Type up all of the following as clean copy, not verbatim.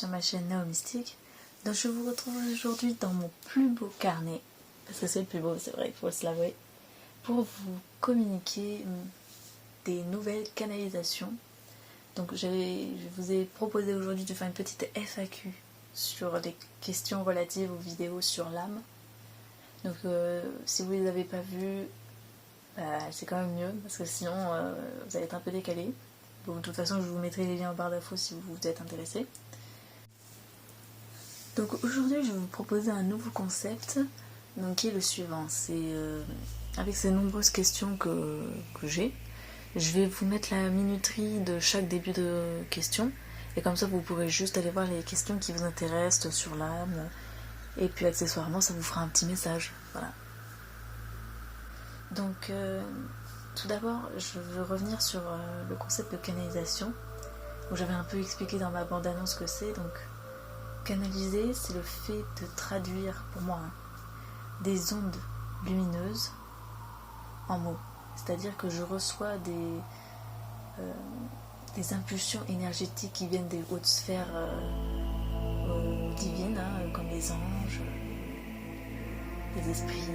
sur ma chaîne Néo Mystique. Donc je vous retrouve aujourd'hui dans mon plus beau carnet, parce que c'est le plus beau, c'est vrai, il faut se l'avouer, pour vous communiquer des nouvelles canalisations. Donc je vous ai proposé aujourd'hui de faire une petite FAQ sur les questions relatives aux vidéos sur l'âme. Donc si vous ne les avez pas vues, c'est quand même mieux, parce que sinon vous allez être un peu décalé. Bon, de toute façon, je vous mettrai les liens en barre d'infos si vous êtes intéressé. Donc aujourd'hui, je vais vous proposer un nouveau concept, donc, qui est le suivant. C'est avec ces nombreuses questions que j'ai, je vais vous mettre la minuterie de chaque début de question, et comme ça, vous pourrez juste aller voir les questions qui vous intéressent sur l'âme, et puis accessoirement, ça vous fera un petit message. Voilà. Donc, tout d'abord, je veux revenir sur le concept de canalisation, où j'avais un peu expliqué dans ma bande-annonce ce que c'est. Donc, canaliser, c'est le fait de traduire, pour moi, des ondes lumineuses en mots. C'est-à-dire que je reçois des impulsions énergétiques qui viennent des hautes sphères divines, comme les anges, les esprits,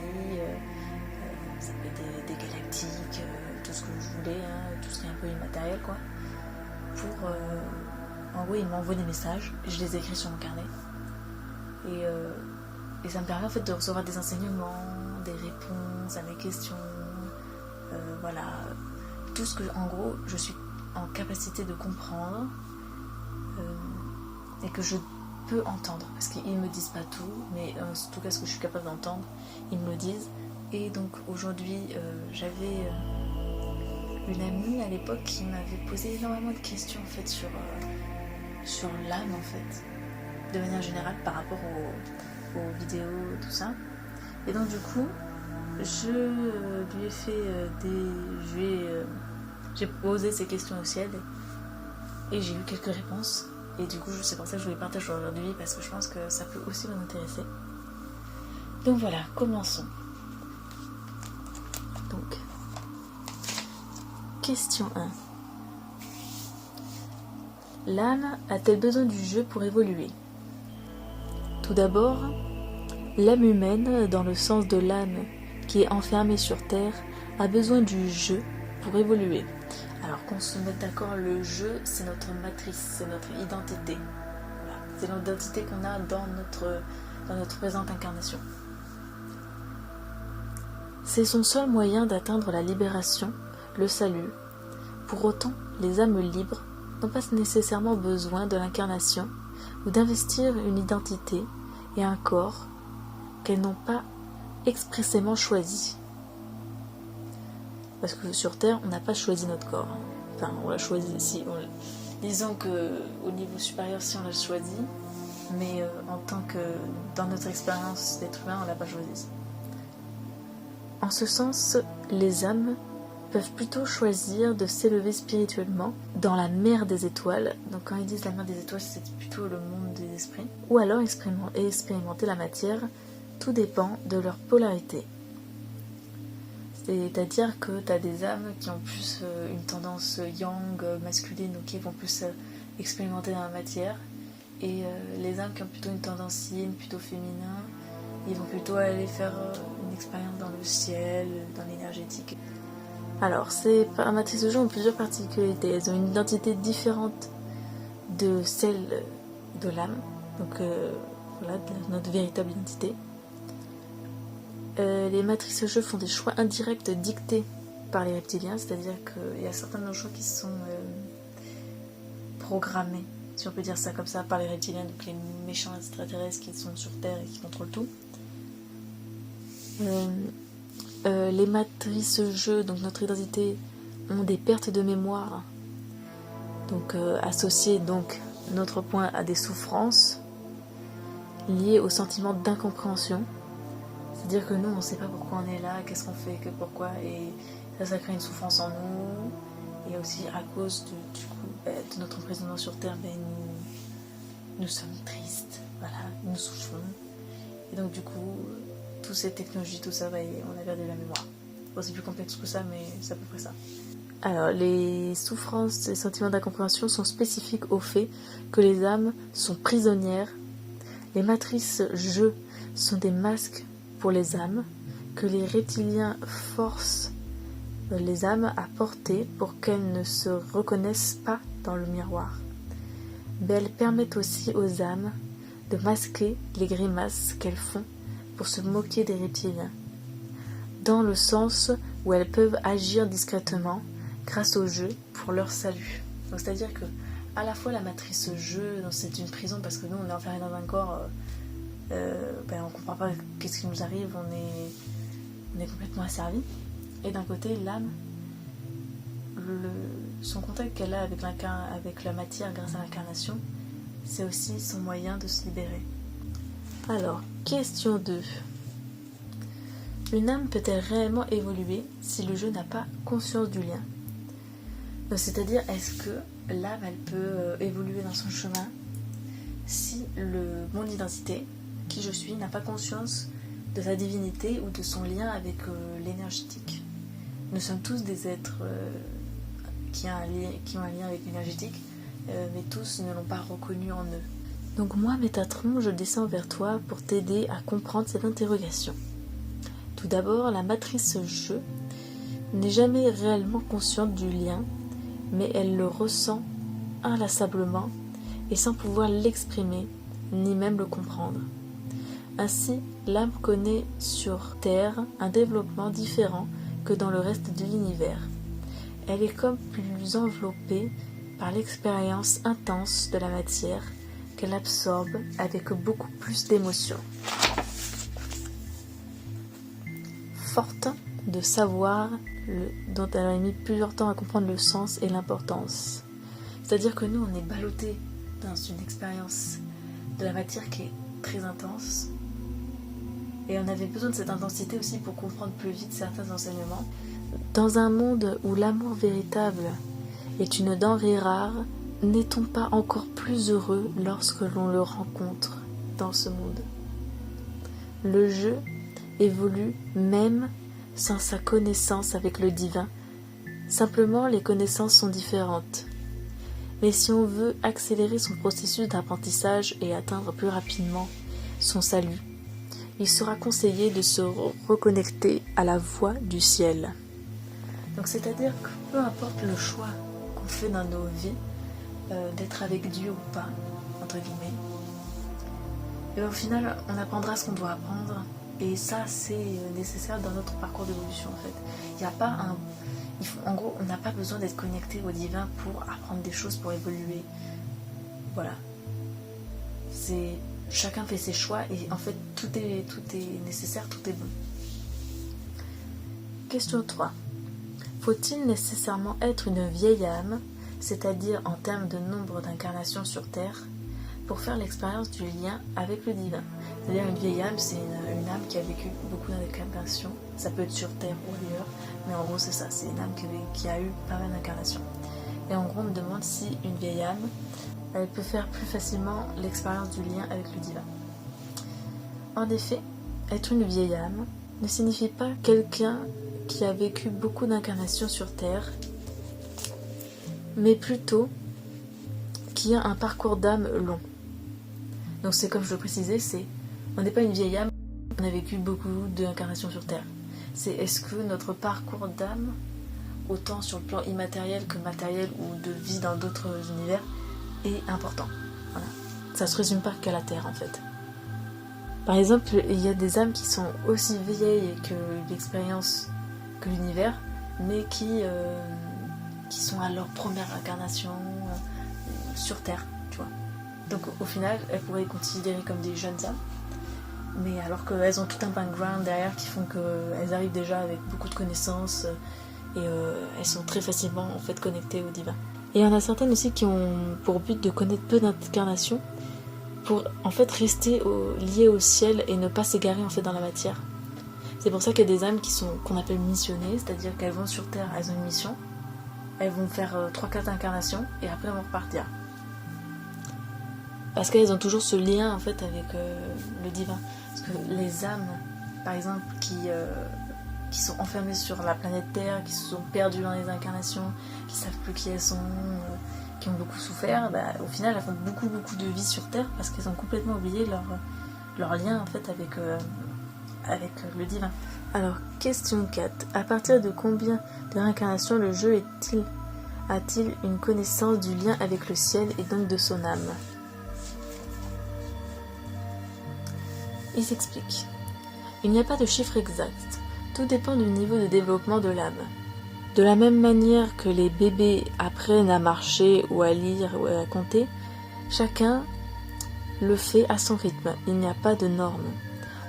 ça peut être des galactiques, tout ce que vous voulez, tout ce qui est un peu immatériel, quoi. Pour, en gros, ils m'envoient des messages, je les écris sur mon carnet, et ça me permet en fait de recevoir des enseignements, des réponses à mes questions, voilà, tout ce que, en gros, je suis en capacité de comprendre, et que je peux entendre, parce qu'ils me disent pas tout, mais en tout cas ce que je suis capable d'entendre, ils me le disent. Et donc aujourd'hui, j'avais une amie à l'époque qui m'avait posé énormément de questions en fait sur l'âme en fait, de manière générale par rapport aux vidéos, tout ça. Et donc du coup, je lui ai fait j'ai posé ces questions au ciel et j'ai eu quelques réponses. Et du coup, c'est pour ça que je vous les partage aujourd'hui, parce que je pense que ça peut aussi vous intéresser. Donc voilà, commençons. Donc, question 1. L'âme a-t-elle besoin du jeu pour évoluer ? Tout d'abord, l'âme humaine, dans le sens de l'âme qui est enfermée sur Terre, a besoin du jeu pour évoluer. Alors qu'on se mette d'accord, le jeu, c'est notre matrice, c'est notre identité. Voilà. C'est l'identité qu'on a dans notre présente incarnation. C'est son seul moyen d'atteindre la libération, le salut. Pour autant, les âmes libres n'ont pas nécessairement besoin de l'incarnation ou d'investir une identité et un corps qu'elles n'ont pas expressément choisi. Parce que sur Terre, on n'a pas choisi notre corps. Enfin, on l'a choisi, disons qu'au niveau supérieur, si on l'a choisi, mais en tant que dans notre expérience d'être humain, on ne l'a pas choisi. En ce sens, les âmes peuvent plutôt choisir de s'élever spirituellement dans la mer des étoiles. Donc quand ils disent la mer des étoiles, c'est plutôt le monde des esprits. Ou alors expérimenter la matière, tout dépend de leur polarité. C'est-à-dire que tu as des âmes qui ont plus une tendance yang, masculine, donc qui vont plus expérimenter dans la matière. Et les âmes qui ont plutôt une tendance yin, plutôt féminin, ils vont plutôt aller faire une expérience dans le ciel, dans l'énergétique. Alors, ces matrices de jeu ont plusieurs particularités. Elles ont une identité différente de celle de l'âme, donc voilà, de notre véritable identité. Les matrices de jeu font des choix indirects dictés par les reptiliens, c'est-à-dire qu'il y a certains de nos choix qui sont programmés, si on peut dire ça comme ça, par les reptiliens, donc les méchants extraterrestres qui sont sur Terre et qui contrôlent tout. Les matrices jeu, donc notre identité, ont des pertes de mémoire, donc associées donc notre point à des souffrances liées au sentiment d'incompréhension. C'est-à-dire que nous, on ne sait pas pourquoi on est là, qu'est-ce qu'on fait, pourquoi, et ça crée une souffrance en nous. Et aussi à cause de notre emprisonnement sur Terre, nous sommes tristes, voilà, nous souffrons. Et donc du coup, toutes ces technologies, tout ça, on a perdu la mémoire. Bon, c'est plus complexe que ça, mais c'est à peu près ça. Alors, les souffrances et sentiments d'incompréhension sont spécifiques au fait que les âmes sont prisonnières. Les matrices jeux sont des masques pour les âmes, que les reptiliens forcent les âmes à porter pour qu'elles ne se reconnaissent pas dans le miroir. Mais elles permettent aussi aux âmes de masquer les grimaces qu'elles font pour se moquer des reptiliens, dans le sens où elles peuvent agir discrètement grâce au jeu pour leur salut. Donc c'est-à-dire que à la fois la matrice jeu, c'est une prison parce que nous on est enfermés dans un corps, on comprend pas qu'est-ce qui nous arrive, on est complètement asservi. Et d'un côté l'âme, son contact qu'elle a avec la matière grâce à l'incarnation, c'est aussi son moyen de se libérer. Alors, question 2. Une âme peut-elle réellement évoluer si le jeu n'a pas conscience du lien? Donc, c'est-à-dire, est-ce que l'âme, elle peut évoluer dans son chemin si mon identité, qui je suis, n'a pas conscience de sa divinité ou de son lien avec l'énergétique? Nous sommes tous des êtres qui ont un lien avec l'énergétique, mais tous ne l'ont pas reconnu en eux. Donc moi, Métatron, je descends vers toi pour t'aider à comprendre cette interrogation. Tout d'abord, la matrice jeu n'est jamais réellement consciente du lien, mais elle le ressent inlassablement et sans pouvoir l'exprimer, ni même le comprendre. Ainsi, l'âme connaît sur Terre un développement différent que dans le reste de l'univers. Elle est comme plus enveloppée par l'expérience intense de la matière qu'elle absorbe avec beaucoup plus d'émotion. Forte de savoir dont elle a mis plusieurs temps à comprendre le sens et l'importance. C'est-à-dire que nous, on est ballottés dans une expérience de la matière qui est très intense. Et on avait besoin de cette intensité aussi pour comprendre plus vite certains enseignements. Dans un monde où l'amour véritable est une denrée rare, n'est-on pas encore plus heureux lorsque l'on le rencontre dans ce monde? Le jeu évolue même sans sa connaissance avec le divin. Simplement, les connaissances sont différentes. Mais si on veut accélérer son processus d'apprentissage et atteindre plus rapidement son salut, il sera conseillé de se reconnecter à la voie du ciel. Donc c'est-à-dire que peu importe le choix qu'on fait dans nos vies, d'être avec Dieu ou pas, entre guillemets, et au final on apprendra ce qu'on doit apprendre, et ça c'est nécessaire dans notre parcours d'évolution en fait. Il n'y a pas en gros, on n'a pas besoin d'être connecté au divin pour apprendre des choses, pour évoluer. Voilà. Chacun fait ses choix et en fait tout est nécessaire, tout est bon. Question 3. Faut-il nécessairement être une vieille âme, c'est-à-dire en termes de nombre d'incarnations sur Terre, pour faire l'expérience du lien avec le divin? C'est-à-dire une vieille âme, c'est une âme qui a vécu beaucoup d'incarnations, ça peut être sur Terre ou ailleurs, mais en gros c'est ça, c'est une âme qui a eu pas mal d'incarnations. Et en gros on me demande si une vieille âme, elle peut faire plus facilement l'expérience du lien avec le divin. En effet, être une vieille âme ne signifie pas quelqu'un qui a vécu beaucoup d'incarnations sur Terre, mais plutôt qui a un parcours d'âme long. Donc c'est comme je le précisais, on n'est pas une vieille âme, on a vécu beaucoup d'incarnations sur Terre. C'est est-ce que notre parcours d'âme, autant sur le plan immatériel que matériel ou de vie dans d'autres univers, est important. Voilà. Ça se résume pas qu'à la Terre en fait. Par exemple, il y a des âmes qui sont aussi vieilles que l'expérience, que l'univers, mais qui sont à leur première incarnation sur Terre, tu vois. Donc au final, elles pourraient être considérées comme des jeunes âmes, mais alors qu'elles ont tout un background derrière qui font qu'elles arrivent déjà avec beaucoup de connaissances et elles sont très facilement en fait connectées au divin. Et il y en a certaines aussi qui ont pour but de connaître peu d'incarnations pour en fait rester liées au ciel et ne pas s'égarer en fait dans la matière. C'est pour ça qu'il y a des âmes qu'on appelle missionnées, c'est-à-dire qu'elles vont sur Terre, elles ont une mission, elles vont faire 3-4 incarnations et après elles vont repartir. Parce qu'elles ont toujours ce lien en fait avec le divin. Parce que les âmes, par exemple, qui sont enfermées sur la planète Terre, qui se sont perdues dans les incarnations, qui savent plus qui elles sont, qui ont beaucoup souffert, au final elles font beaucoup de vie sur Terre parce qu'elles ont complètement oublié leur lien en fait avec le divin. Alors, question 4. À partir de combien de réincarnations le jeu a-t-il une connaissance du lien avec le ciel et donc de son âme? Il s'explique. Il n'y a pas de chiffre exact. Tout dépend du niveau de développement de l'âme. De la même manière que les bébés apprennent à marcher ou à lire ou à compter, chacun le fait à son rythme. Il n'y a pas de norme.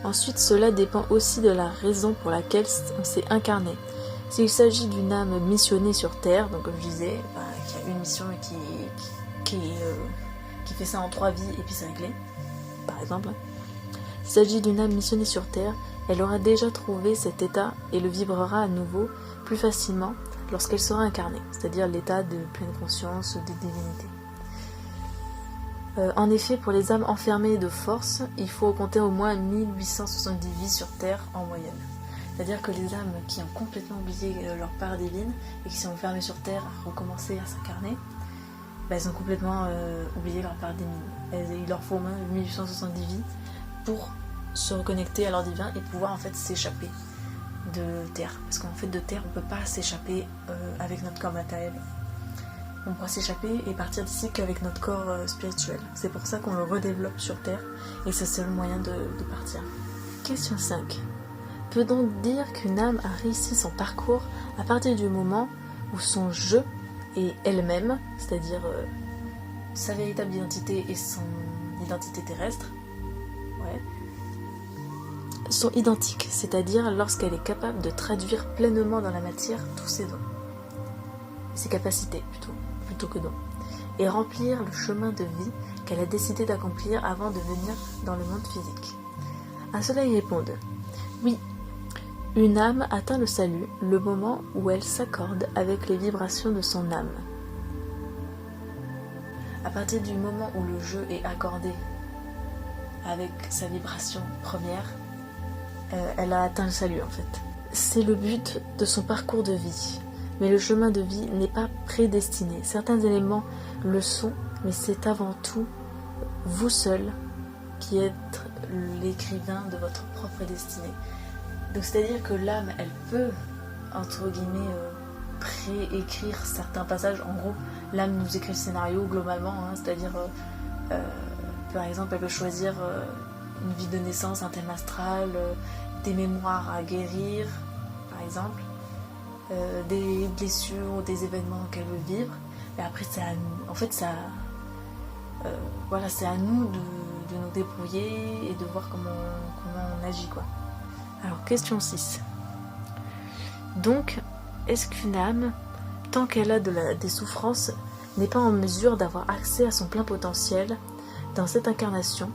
Ensuite, cela dépend aussi de la raison pour laquelle on s'est incarné. S'il s'agit d'une âme missionnée sur Terre, donc comme je disais, qui a une mission et qui fait ça en 3 vies et puis c'est réglé, par exemple. S'il s'agit d'une âme missionnée sur Terre, elle aura déjà trouvé cet état et le vibrera à nouveau plus facilement lorsqu'elle sera incarnée, c'est-à-dire l'état de pleine conscience, de divinité. En effet, pour les âmes enfermées de force, il faut compter au moins 1870 vies sur Terre en moyenne. C'est-à-dire que les âmes qui ont complètement oublié leur part divine et qui sont enfermées sur Terre à recommencer à s'incarner, elles ont complètement oublié leur part divine. Il leur faut au moins 1870 vies pour se reconnecter à leur divin et pouvoir en fait s'échapper de Terre. Parce qu'en fait de Terre, on ne peut pas s'échapper avec notre corps matériel. On pourra s'échapper et partir d'ici qu'avec notre corps spirituel. C'est pour ça qu'on le redéveloppe sur Terre et c'est le seul moyen de partir. Question 5. Peut-on dire qu'une âme a réussi son parcours à partir du moment où son je et elle-même, c'est-à-dire sa véritable identité et son identité terrestre, sont identiques, c'est-à-dire lorsqu'elle est capable de traduire pleinement dans la matière tous ses dons, ses capacités plutôt que dons, et remplir le chemin de vie qu'elle a décidé d'accomplir avant de venir dans le monde physique. À cela ils répondent, oui, une âme atteint le salut le moment où elle s'accorde avec les vibrations de son âme. À partir du moment où le jeu est accordé avec sa vibration première, elle a atteint le salut en fait. C'est le but de son parcours de vie. Mais le chemin de vie n'est pas prédestiné. Certains éléments le sont, mais c'est avant tout vous seul qui êtes l'écrivain de votre propre destinée. Donc c'est-à-dire que l'âme, elle peut, entre guillemets, préécrire certains passages. En gros, l'âme nous écrit le scénario globalement, c'est-à-dire, par exemple, elle peut choisir une vie de naissance, un thème astral, des mémoires à guérir, par exemple, des blessures ou des événements qu'elle veut vivre. Et après, c'est à nous, en fait, c'est à nous de nous débrouiller et de voir comment on agit, quoi. Alors, question 6. Donc, est-ce qu'une âme, tant qu'elle a des souffrances, n'est pas en mesure d'avoir accès à son plein potentiel dans cette incarnation,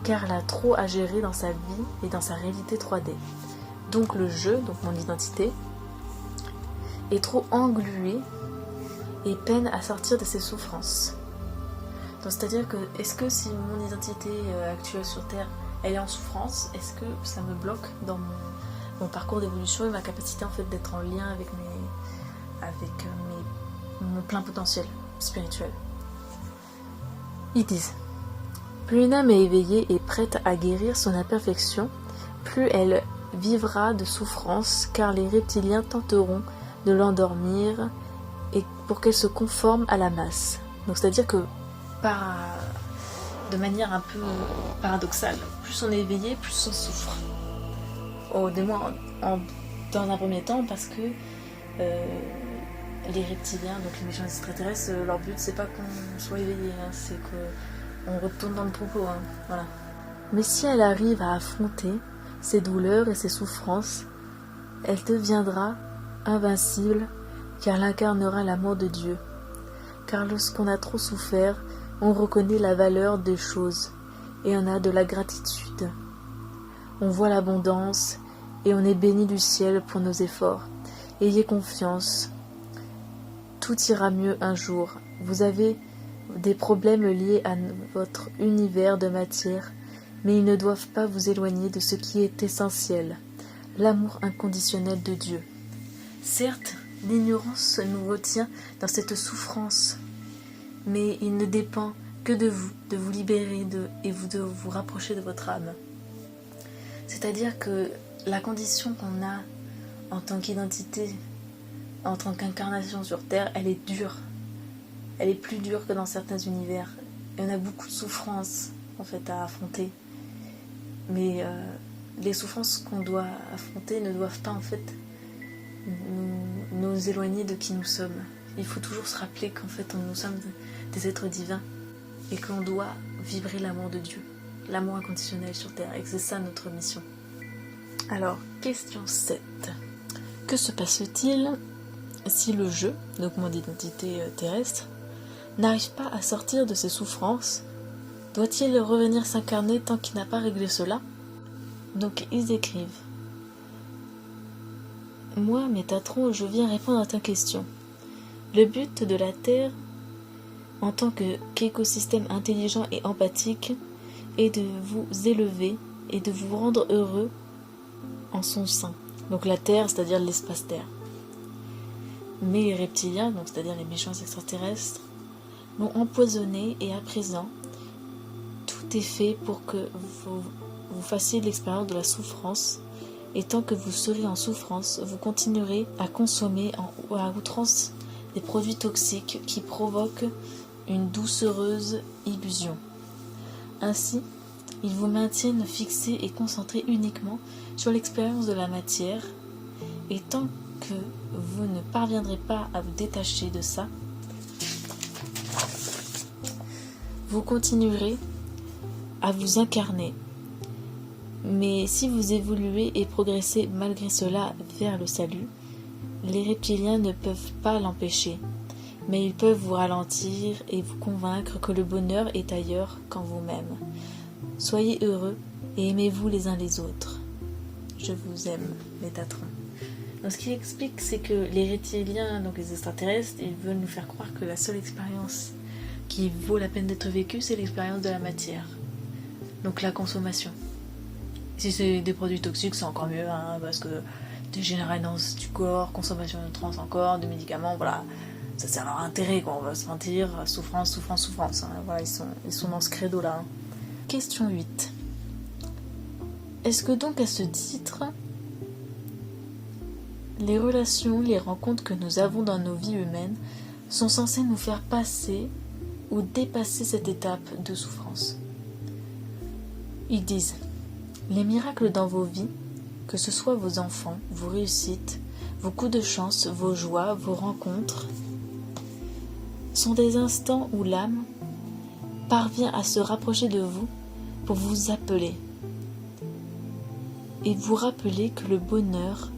car elle a trop à gérer dans sa vie et dans sa réalité 3D. Donc le jeu, donc mon identité, est trop englué et peine à sortir de ses souffrances. Donc c'est-à-dire que, est-ce que si mon identité actuelle sur Terre, elle est en souffrance, est-ce que ça me bloque dans mon parcours d'évolution et ma capacité en fait d'être en lien avec mon plein potentiel spirituel? Ils disent: plus une âme est éveillée et prête à guérir son imperfection, plus elle vivra de souffrance, car les reptiliens tenteront de l'endormir et pour qu'elle se conforme à la masse. Donc c'est-à-dire que de manière un peu paradoxale, plus on est éveillé, plus on souffre. Du moins dans un premier temps, parce que les reptiliens, donc les méchants extraterrestres, leur but c'est pas qu'on soit éveillé, c'est qu'on retourne dans le troupeau, voilà. Mais si elle arrive à affronter ses douleurs et ses souffrances, elle deviendra invincible, car elle incarnera l'amour de Dieu. Car lorsqu'on a trop souffert, on reconnaît la valeur des choses et on a de la gratitude. On voit l'abondance et on est béni du ciel pour nos efforts. Ayez confiance, tout ira mieux un jour. Vous avez des problèmes liés à votre univers de matière, mais ils ne doivent pas vous éloigner de ce qui est essentiel, l'amour inconditionnel de Dieu. Certes, l'ignorance nous retient dans cette souffrance, mais il ne dépend que de vous libérer de vous rapprocher de votre âme. C'est-à-dire que la condition qu'on a en tant qu'identité, en tant qu'incarnation sur Terre, elle est dure. Elle est plus dure que dans certains univers. Et on a beaucoup de souffrances en fait à affronter. Mais les souffrances qu'on doit affronter ne doivent pas en fait nous éloigner de qui nous sommes. Il faut toujours se rappeler qu'en fait nous sommes des êtres divins et qu'on doit vibrer l'amour de Dieu, l'amour inconditionnel sur Terre, et que c'est ça notre mission. Alors, question 7. Que se passe-t-il si le jeu, donc mon identité terrestre, n'arrive pas à sortir de ses souffrances? Doit-il revenir s'incarner tant qu'il n'a pas réglé cela? Donc ils écrivent: Moi, Métatron, je viens répondre à ta question. Le but de la Terre, en tant qu'écosystème intelligent et empathique, est de vous élever et de vous rendre heureux en son sein. Donc la Terre, c'est-à-dire l'espace-terre. Mais les reptiliens, donc c'est-à-dire les méchants extraterrestres, l'ont empoisonné et à présent, tout est fait pour que vous fassiez l'expérience de la souffrance. Et tant que vous serez en souffrance, vous continuerez à consommer à outrance des produits toxiques qui provoquent une doucereuse illusion. Ainsi, ils vous maintiennent fixés et concentrés uniquement sur l'expérience de la matière, et tant que vous ne parviendrez pas à vous détacher de ça, vous continuerez à vous incarner. Mais si vous évoluez et progressez malgré cela vers le salut, les reptiliens ne peuvent pas l'empêcher, mais ils peuvent vous ralentir et vous convaincre que le bonheur est ailleurs qu'en vous-même. Soyez heureux et aimez-vous les uns les autres. Je vous aime, Métatron. Donc ce qui explique, c'est que les reptiliens, donc les extraterrestres, ils veulent nous faire croire que la seule expérience qui vaut la peine d'être vécue, c'est l'expérience de la matière. Donc la consommation. Si c'est des produits toxiques, c'est encore mieux, hein, parce que dégénérescence du corps, consommation de trans encore, de médicaments, voilà, ça c'est à leur intérêt, quoi, on va se mentir, souffrance, souffrance, souffrance, hein, voilà, ils sont dans ce credo-là. Hein. Question 8. Est-ce que donc à ce titre, les relations, les rencontres que nous avons dans nos vies humaines sont censées nous faire passer ou dépasser cette étape de souffrance? Ils disent: les miracles dans vos vies, que ce soit vos enfants, vos réussites, vos coups de chance, vos joies, vos rencontres, sont des instants où l'âme parvient à se rapprocher de vous pour vous appeler et vous rappeler que le bonheur,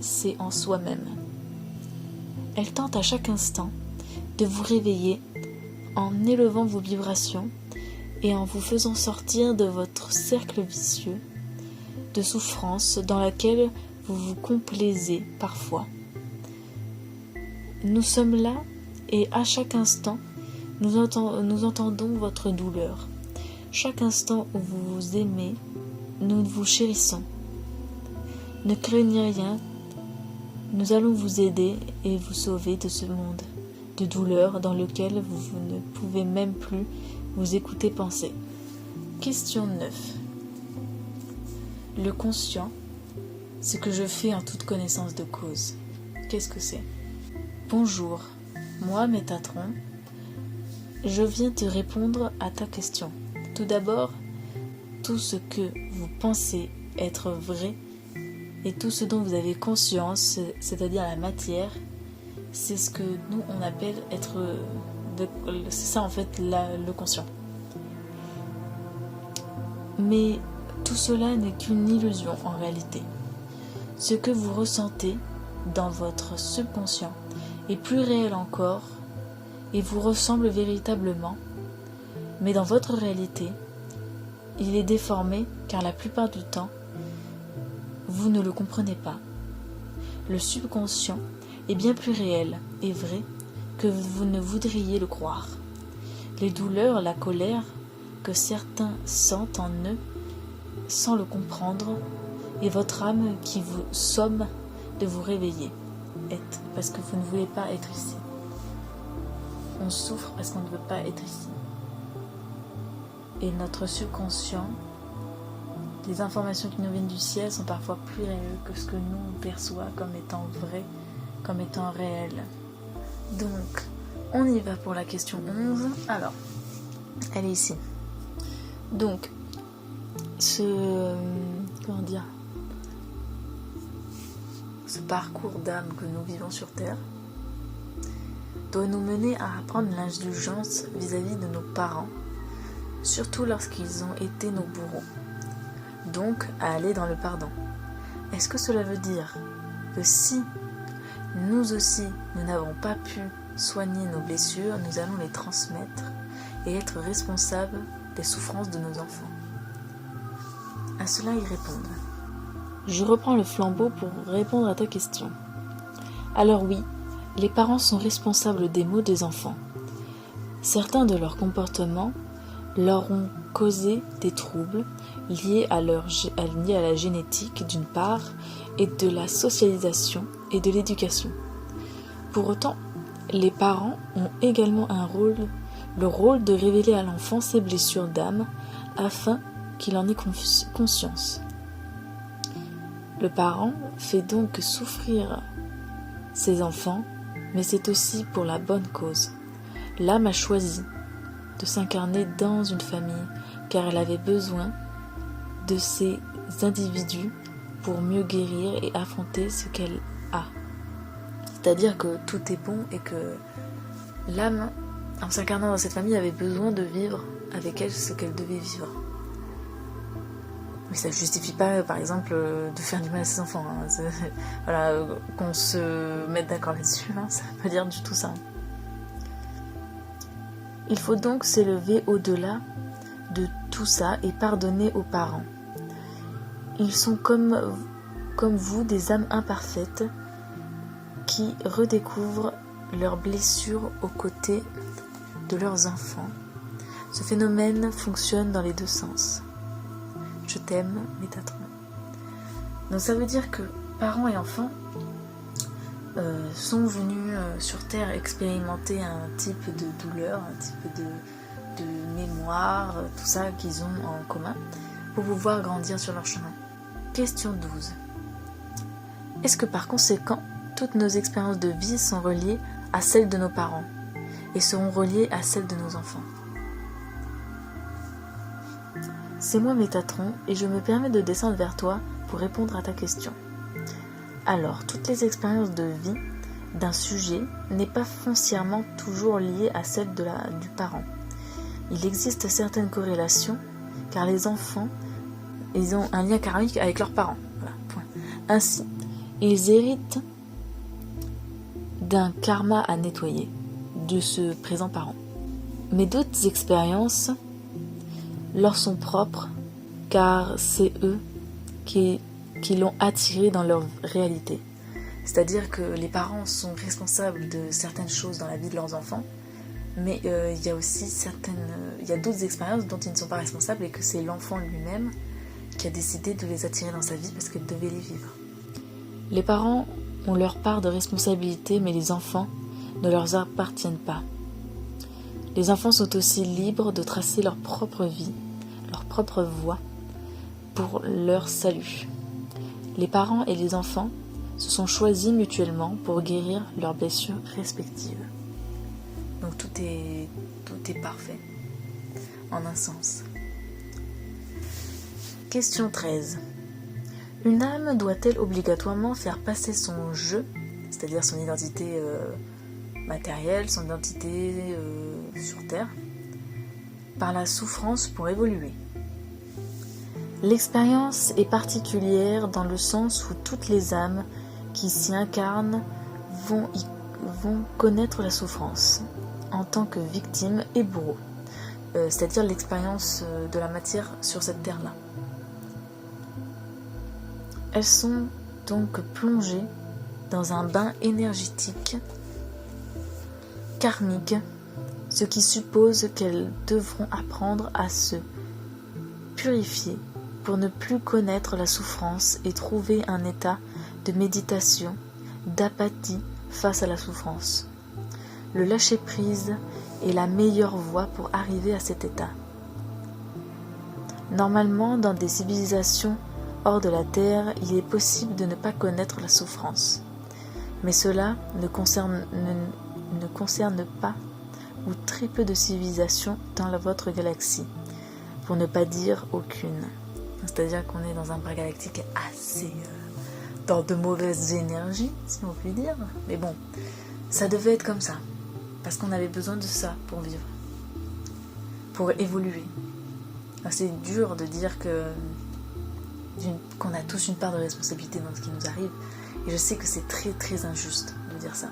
c'est en soi-même. Elle tente à chaque instant de vous réveiller en élevant vos vibrations et en vous faisant sortir de votre cercle vicieux de souffrance dans laquelle vous vous complaisez parfois. Nous sommes là et à chaque instant, nous entendons votre douleur. Chaque instant où vous vous aimez, nous vous chérissons. Ne craignez rien, nous allons vous aider et vous sauver de ce monde de douleur dans lequel vous ne pouvez même plus vous écouter penser. Question 9. Le conscient, ce que je fais en toute connaissance de cause. Qu'est-ce que c'est? Bonjour, moi Métatron, je viens te répondre à ta question. Tout d'abord, tout ce que vous pensez être vrai et tout ce dont vous avez conscience, c'est-à-dire la matière, c'est ce que nous on appelle être... c'est ça en fait le conscient. Mais tout cela n'est qu'une illusion en réalité. Ce que vous ressentez dans votre subconscient est plus réel encore et vous ressemble véritablement, mais dans votre réalité, il est déformé car la plupart du temps, vous ne le comprenez pas. Le subconscient est bien plus réel et vrai que vous ne voudriez le croire. Les douleurs, la colère que certains sentent en eux sans le comprendre et votre âme qui vous somme de vous réveiller, parce que vous ne voulez pas être ici. On souffre parce qu'on ne veut pas être ici. Et notre subconscient, les informations qui nous viennent du ciel sont parfois plus réelles que ce que nous on perçoit comme étant vrai, comme étant réel. Donc, on y va pour la question 11. Alors, elle est ici. Donc, ce parcours d'âme que nous vivons sur Terre doit nous mener à apprendre l'indulgence vis-à-vis de nos parents, surtout lorsqu'ils ont été nos bourreaux, donc à aller dans le pardon. Est-ce que cela veut dire que si nous aussi nous n'avons pas pu soigner nos blessures, nous allons les transmettre et être responsables des souffrances de nos enfants? À cela y répondre. Je reprends le flambeau pour répondre à ta question. Alors oui, les parents sont responsables des maux des enfants. Certains de leurs comportements leur ont causé des troubles liés à la génétique d'une part et de la socialisation et de l'éducation. Pour autant, les parents ont également le rôle de révéler à l'enfant ses blessures d'âme afin qu'il en ait conscience. Le parent fait donc souffrir ses enfants, mais c'est aussi pour la bonne cause. L'âme a choisi de s'incarner dans une famille car elle avait besoin de ces individus pour mieux guérir et affronter ce qu'elle a. C'est-à-dire que tout est bon et que l'âme, en s'incarnant dans cette famille, avait besoin de vivre avec elle ce qu'elle devait vivre. Mais ça ne justifie pas, par exemple, de faire du mal à ses enfants. Voilà, qu'on se mette d'accord là-dessus, ça ne veut pas dire du tout ça. Il faut donc s'élever au-delà de tout ça et pardonner aux parents. Ils sont comme vous des âmes imparfaites qui redécouvrent leurs blessures aux côtés de leurs enfants. Ce phénomène fonctionne dans les deux sens. Je t'aime, Métatron. Donc ça veut dire que parents et enfants sont venus sur Terre expérimenter un type de douleur, un type de mémoire, tout ça qu'ils ont en commun, pour pouvoir grandir sur leur chemin. Question 12. Est-ce que par conséquent, toutes nos expériences de vie sont reliées à celles de nos parents et seront reliées à celles de nos enfants? C'est moi Métatron et je me permets de descendre vers toi pour répondre à ta question. Alors, toutes les expériences de vie d'un sujet n'est pas foncièrement toujours liée à celle du parent. Il existe certaines corrélations car les enfants ils ont un lien karmique avec leurs parents. Voilà, point. Ainsi, ils héritent d'un karma à nettoyer de ce présent parent. Mais d'autres expériences leur sont propres car c'est eux qui l'ont attiré dans leur réalité. C'est-à-dire que les parents sont responsables de certaines choses dans la vie de leurs enfants, mais il y a aussi d'autres expériences dont ils ne sont pas responsables et que c'est l'enfant lui-même qui a décidé de les attirer dans sa vie parce qu'il devait les vivre. Les parents ont leur part de responsabilité, mais les enfants ne leur appartiennent pas. Les enfants sont aussi libres de tracer leur propre vie, leur propre voie pour leur salut. Les parents et les enfants se sont choisis mutuellement pour guérir leurs blessures respectives. Donc tout est parfait, en un sens. Question 13. Une âme doit-elle obligatoirement faire passer son je, c'est-à-dire son identité matérielle, son identité sur Terre, par la souffrance pour évoluer? L'expérience est particulière dans le sens où toutes les âmes qui s'y incarnent vont connaître la souffrance en tant que victimes et bourreaux, c'est-à-dire l'expérience de la matière sur cette terre-là. Elles sont donc plongées dans un bain énergétique, karmique, ce qui suppose qu'elles devront apprendre à se purifier pour ne plus connaître la souffrance et trouver un état de méditation, d'apathie face à la souffrance. Le lâcher-prise est la meilleure voie pour arriver à cet état. Normalement, dans des civilisations hors de la Terre, il est possible de ne pas connaître la souffrance. Mais cela ne concerne pas ou très peu de civilisations dans votre galaxie, pour ne pas dire aucune. C'est-à-dire qu'on est dans un bras galactique assez dans de mauvaises énergies, si on peut dire. Mais bon, ça devait être comme ça, parce qu'on avait besoin de ça pour vivre, pour évoluer. C'est dur de dire qu'on a tous une part de responsabilité dans ce qui nous arrive, et je sais que c'est très très injuste de dire ça.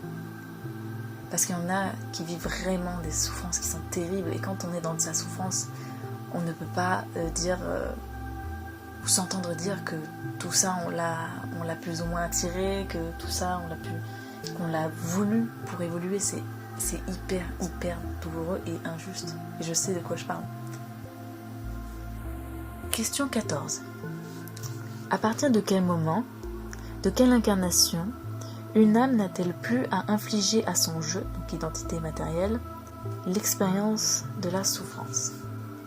Parce qu'il y en a qui vivent vraiment des souffrances qui sont terribles, et quand on est dans sa souffrance, on ne peut pas dire ou s'entendre dire que tout ça on l'a plus ou moins attiré, que tout ça qu'on l'a voulu pour évoluer. C'est hyper douloureux et injuste, et je sais de quoi je parle. Question 14. À partir de quel moment, de quelle incarnation, une âme n'a-t-elle plus à infliger à son jeu, donc identité matérielle, l'expérience de la souffrance?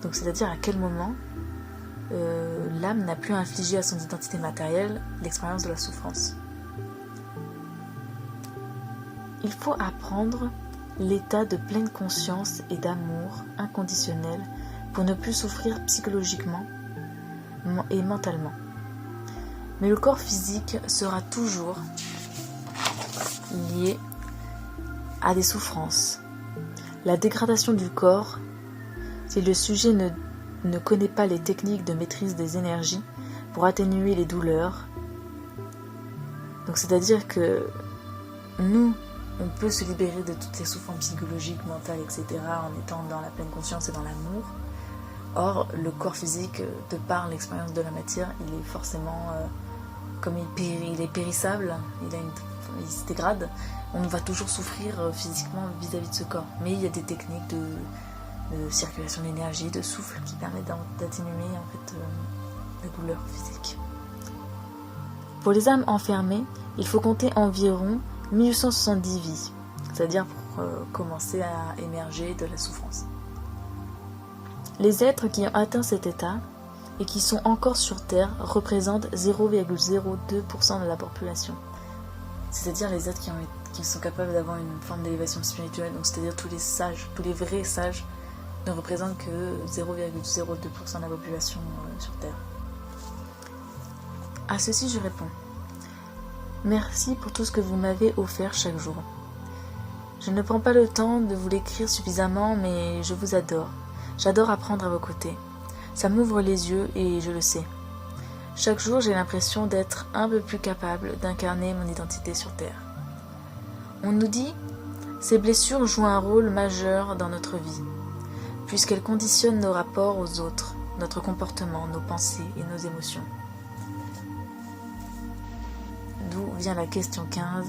Donc c'est-à-dire à quel moment l'âme n'a plus à infliger à son identité matérielle l'expérience de la souffrance. Il faut apprendre l'état de pleine conscience et d'amour inconditionnel pour ne plus souffrir psychologiquement et mentalement. Mais le corps physique sera toujours lié à des souffrances. La dégradation du corps, si le sujet ne connaît pas les techniques de maîtrise des énergies pour atténuer les douleurs, donc c'est-à-dire que nous, on peut se libérer de toutes les souffrances psychologiques, mentales, etc. en étant dans la pleine conscience et dans l'amour. Or, le corps physique, de par l'expérience de la matière, il est forcément, comme il est périssable, il se dégrade, on va toujours souffrir physiquement vis-à-vis de ce corps. Mais il y a des techniques de circulation d'énergie, de souffle, qui permettent d'atténuer en fait, la douleur physique. Pour les âmes enfermées, il faut compter environ 1870 vies, c'est-à-dire pour commencer à émerger de la souffrance. Les êtres qui ont atteint cet état et qui sont encore sur Terre représentent 0,02% de la population. C'est-à-dire les êtres qui sont capables d'avoir une forme d'élévation spirituelle, donc c'est-à-dire tous les sages, tous les vrais sages, ne représentent que 0,02% de la population sur Terre. À ceci, je réponds. Merci pour tout ce que vous m'avez offert chaque jour. Je ne prends pas le temps de vous l'écrire suffisamment, mais je vous adore. J'adore apprendre à vos côtés. Ça m'ouvre les yeux et je le sais. Chaque jour, j'ai l'impression d'être un peu plus capable d'incarner mon identité sur Terre. On nous dit, ces blessures jouent un rôle majeur dans notre vie, puisqu'elles conditionnent nos rapports aux autres, notre comportement, nos pensées et nos émotions. D'où vient la question 15.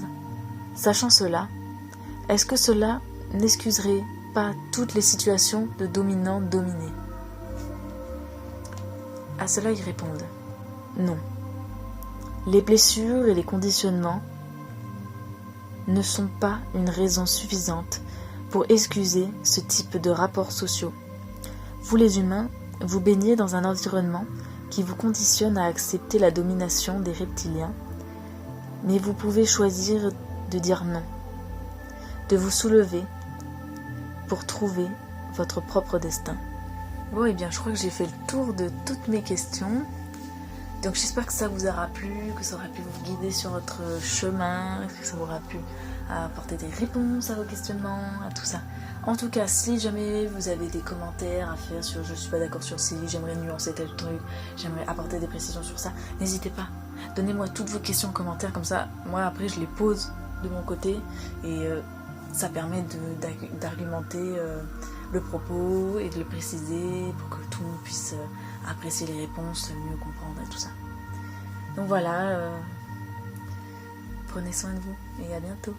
Sachant cela, est-ce que cela n'excuserait pas toutes les situations de dominant-dominé? À cela, ils répondent non. Les blessures et les conditionnements ne sont pas une raison suffisante pour excuser ce type de rapports sociaux. Vous les humains, vous baignez dans un environnement qui vous conditionne à accepter la domination des reptiliens, mais vous pouvez choisir de dire non, de vous soulever pour trouver votre propre destin. Bon, et bien, je crois que j'ai fait le tour de toutes mes questions. Donc j'espère que ça vous aura plu, que ça aura pu vous guider sur votre chemin, que ça vous aura pu apporter des réponses à vos questionnements, à tout ça. En tout cas, si jamais vous avez des commentaires à faire sur je suis pas d'accord sur ci, j'aimerais nuancer tel truc, j'aimerais apporter des précisions sur ça, n'hésitez pas. Donnez-moi toutes vos questions en commentaire, comme ça, moi après je les pose de mon côté et ça permet d'argumenter le propos et de le préciser pour que tout le monde puisse apprécier les réponses, mieux comprendre et tout ça. Donc voilà, prenez soin de vous et à bientôt.